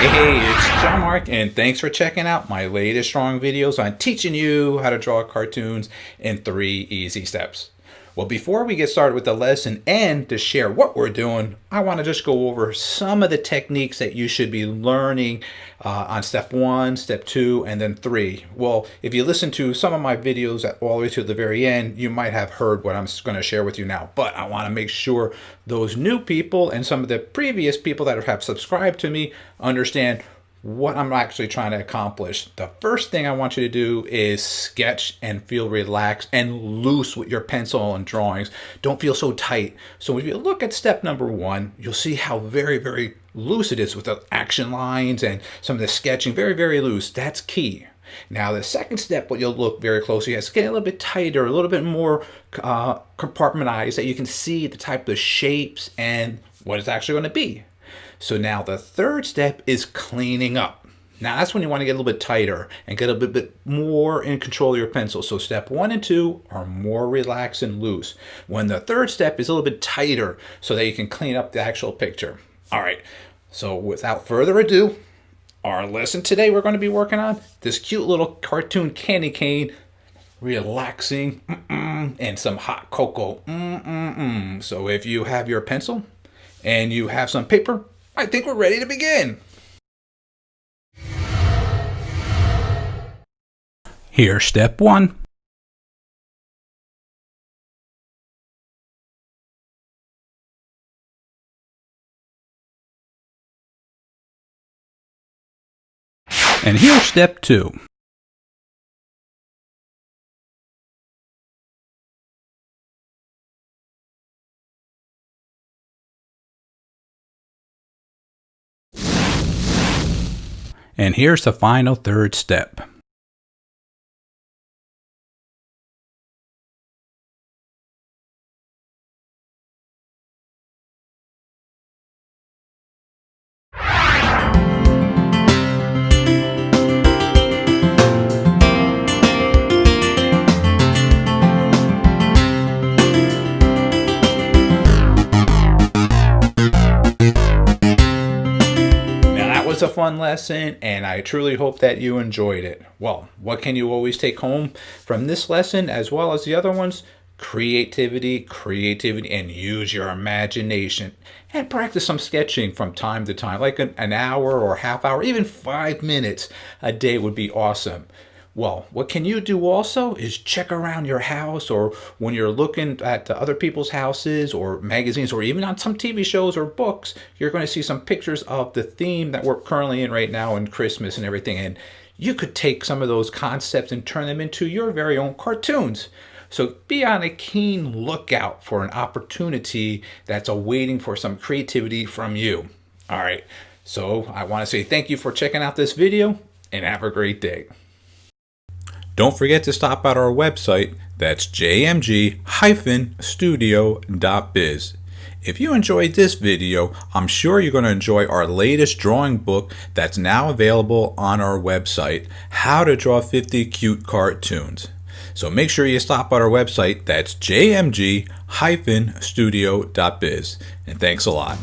Hey, it's John-Marc, and thanks for checking out my latest drawing videos on teaching you how to draw cartoons in 3 easy steps. Well, before we get started with the lesson and to share what we're doing, I want to just go over some of the techniques that you should be learning on step 1, step 2, and then 3. Well, if you listen to some of my videos all the way to the very end, you might have heard what I'm going to share with you now. But I want to make sure those new people and some of the previous people that have subscribed to me understand what I'm actually trying to accomplish. The first thing I want you to do is sketch and feel relaxed and loose with your pencil and drawings. Don't feel so tight. So if you look at step number 1, you'll see how very loose it is with the action lines and some of the sketching. Very loose. That's key. Now the second step, what you'll look very closely at is getting a little bit tighter, a little bit more compartmentized, that you can see the type of shapes and what it's actually going to be. So now the third step is cleaning up. Now that's when you want to get a little bit tighter and get a bit more in control of your pencil. So step 1 and 2 are more relaxed and loose. When the third step is a little bit tighter so that you can clean up the actual picture. All right, so without further ado, our lesson today we're going to be working on this cute little cartoon candy cane, relaxing, and some hot cocoa. So if you have your pencil and you have some paper, I think we're ready to begin. Here's step 1. And here's step 2. And here's the final third step. Was a fun lesson, and I truly hope that you enjoyed it. Well, what can you always take home from this lesson as well as the other ones? Creativity, and use your imagination, and practice some sketching from time to time, like an hour or half hour, even 5 minutes a day would be awesome. Well, what can you do also is check around your house, or when you're looking at other people's houses or magazines, or even on some TV shows or books, you're going to see some pictures of the theme that we're currently in right now in Christmas and everything. And you could take some of those concepts and turn them into your very own cartoons. So be on a keen lookout for an opportunity that's awaiting for some creativity from you. All right, so I want to say thank you for checking out this video, and have a great day. Don't forget to stop at our website, that's jmg-studio.biz. If you enjoyed this video, I'm sure you're going to enjoy our latest drawing book that's now available on our website, How to Draw 50 Cute Cartoons. So make sure you stop at our website, that's jmg-studio.biz. And thanks a lot.